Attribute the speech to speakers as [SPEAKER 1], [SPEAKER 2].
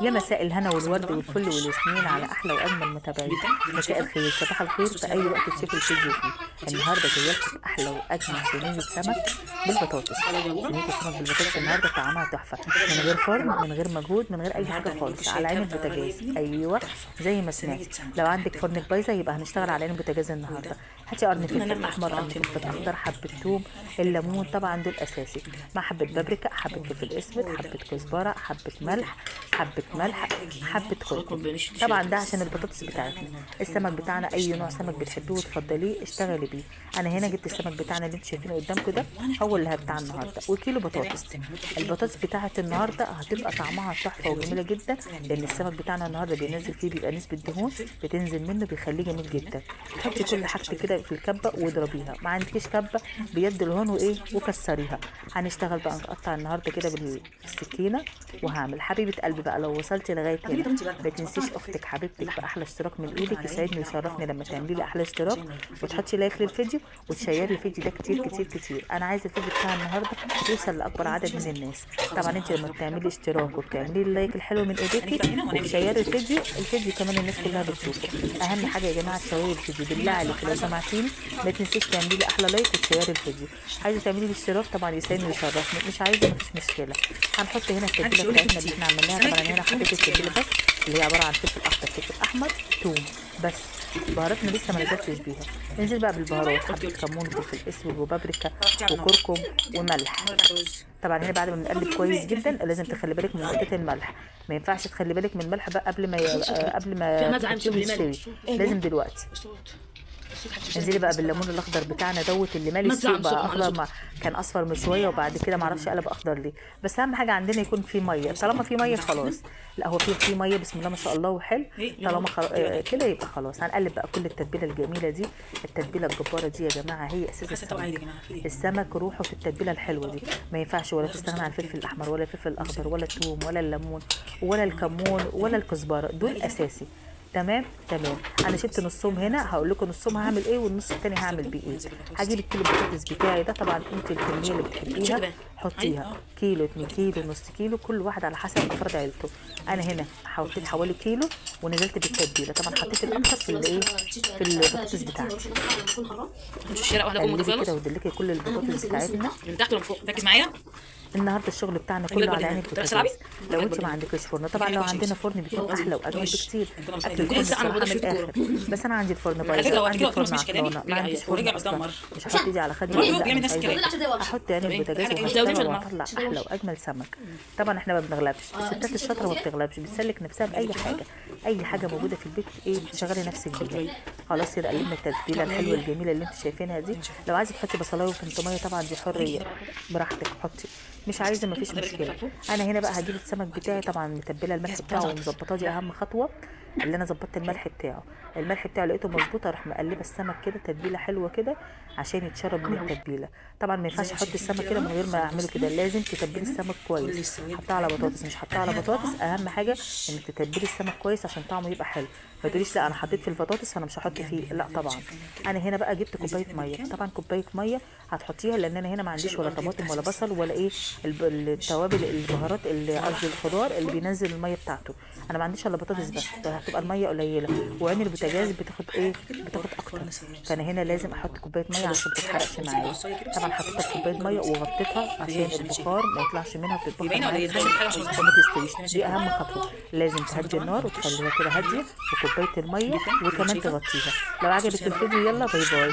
[SPEAKER 1] يا مساء الهنا والورد والفل والياسمين على احلى واجمل متابعين. مساء الخير، صباح الخير في اي وقت تشوفوا الفيديو فيه. النهارده جايه لكم احلى واجمل صينيه سمك بالبطاطس. صينيه السمك بالبطاطس النهارده طعمها تحفه، من غير فرن، من غير مجهود، من غير اي حاجه خالص، على عين البوتاجاز. ايوه زي ما سمعت، لو عندك فرنك بايظه يبقى هنشتغل على عين البوتاجاز النهارده. هاتي قرن فلفل احمر، قرن فلفل اخضر، حبه ثوم، الليمون طبعا دول اساسي، مع حبه بابريكا، حبه فلفل اسود، حبه كزبره، حبه ملح، حبه كركم. طبعا ده عشان البطاطس بتاعتنا. السمك بتاعنا اي نوع سمك بتحبيه وتفضليه اشتغلي بيه. انا هنا جبت السمك بتاعنا اللي انتوا شايفينه قدامكم ده، هو اللي بتاع النهارده، وكيلو بطاطس. البطاطس بتاعت النهارده هتبقى طعمها تحفه وجميله جدا، لان السمك بتاعنا النهارده بينزل فيه بيبقى نسبه دهون بتنزل منه، بيخليه جميل جدا. حطي كل حاجتك كده في الكبه واضربيها، ما عندكيش كبه بيد الهون وايه وكسريها. هنشتغل بقى نقطع النهارده كده بالسكينه، وهعمل حبيبه قلبي بقى. لو وصلتي لغايه هنا ما تنسيش اختك حبيبتك باحلى اشتراك من ايدك، يسعدني ويشرفني لما تعملي لي احلى اشتراك وتحطي لايك للفيديو وتشيري الفيديو ده كتير كتير كتير. انا عايزه الفيديو بتاع النهارده يوصل لاكبر عدد من الناس. طبعا انت لما بتعملي اشتراك وبتعملي اللايك الحلو من ايديكي وبتشيري الفيديو كمان الناس كلها بتشوفه. اهم حاجه يا جماعه تشيري الفيديو، بالله عليك لو سمعتيني ما تنسيش تعملي لي احلى لايك وتشيري الفيديو. عايزه تعملي لي اشتراك طبعا يسعدني ويشرفني، مش عايزه مفيش مشكله. هنحط هنا التتبيله بتاعتنا اللي احنا عملناها. طبعا انا هنا حطيت التتبيله بس اللي هي عباره عن فلفل اخضر، فلفل احمر، ثوم بس. بهاراتنا لسه ما نزلتش بيها. ننزل بقى بالبهارات، حبه كمون وفلفل اسود وبابريكا وكركم وملح. طبعا هنا بعد ما بنقلب كويس جدا لازم تخلي بالك من نقطه الملح، ما ينفعش تخلي بالك من الملح بقى قبل ما تحطيه يستوي، لازم دلوقتي. انزلي بقى بالليمون الاخضر بتاعنا دوت اللي مالي السوق بقى اخضر، ما كان اصفر من شويه وبعد كده ما اعرفش قلب اخضر ليه. بس اهم حاجه عندنا يكون فيه ميه، طالما فيه ميه خلاص. لا هو فيه ميه بسم الله ما شاء الله وحلو. طالما كده يبقى خلاص. هنقلب بقى كل التتبيله الجميله دي، التتبيله الجباره دي يا جماعه هي اساس السمك. السمك روحه في التتبيله الحلوه دي، ما ينفعش ولا تستغنى عن الفلفل الاحمر ولا الفلفل الاخضر ولا الثوم ولا الليمون ولا الكمون ولا الكزبره، دول اساسي. تمام. انا شلت نصهم هنا، هقول لكم نصهم هعمل ايه والنص التاني هعمل بيه ايه. هجيب الكيلو البطاطس بتاعي ده، طبعا انت الكميه اللي بتحبيها حطيها، كيلو 2 كيلو نص كيلو، كل واحد على حسب افراد عيلته. انا هنا حطيت حوالي كيلو ونزلت بالتتبيله. طبعا حطيت الاكتر في الايه في البطاطس بتاعتي. قلبي كده ودلكي كل البطاطس بتاعتنا
[SPEAKER 2] من تحت ومن فوق. ركز معايا.
[SPEAKER 1] النهارده الشغل بتاعنا كله على عين البوتاجاز. لو انت ما عندكش فرن، طبعا لو عندنا فرن بيكون احلى واجمل بكتير. اكل الفرن الصراحه من الاخر، بس انا عندي الفرن بايظ، عندي فرن عطلانه، ما عنديش فرن اصلا. مش هحط ايدي على خدي، لا مش عايزه احط عين البوتاجاز وهشتغل واطلع احلى واجمل سمك. طبعا احنا ما بنغلبش، الستات الشاطره ما بتغلبش، بتسلك نفسها باي حاجه، اي حاجه موجوده في البيت ايه بتشغلي نفسك بيها. خلاص كده قلبنا التتبيله الحلوه الجميله اللي انتوا شايفينها دي. لو عايزه تحطي بصلايه وطماطميه طبعا دي حريه براحتك حطي، مش عايزه مفيش مشكله. انا هنا بقى هجيب السمك بتاعي طبعا متبله الملح بتاعه ومظبطاه، دي اهم خطوه اللي انا ظبطت الملح بتاعه. الملح بتاعه لقيته مظبوط، اروح مقلبه السمك كده تتبيله حلوه كده عشان يتشرب من التتبيله. طبعا ما ينفعش احط السمك كده من غير ما اعمله كده، لازم تتبلي السمك كويس. حطها على بطاطس مش حطها على بطاطس، اهم حاجه انك تتبلي السمك كويس عشان طعمه يبقى حلو. ما تقوليش لا انا حطيت في البطاطس فانا مش هحط فيه، لا طبعا. انا هنا بقى جبت كوبايه ميه، طبعا كوبايه ميه هتحطيها لان انا هنا ما عنديش ولا طماطم ولا بصل ولا ايه التوابل البهارات اللي قصدي الخضار اللي بينزل الميه بتاعته. انا ما عنديش الا بطاطس بس، هتبقى الميه قليله، وعين البوتاجاز بتاخد اكتر. فانا هنا لازم احط كوبايه ميه عشان ما تتحرقش معايا. طبعا حطيتها في كوبايه ميه وغطيتها عشان البخار ما يطلعش منها وتتبخر معايا وما تستويش. دي اهم خطوه، لازم تهدي النار وتخليها كده هاديه وكوبايه الميه وكمان تغطيها. لو عجبك الفيديو يلا باي باي.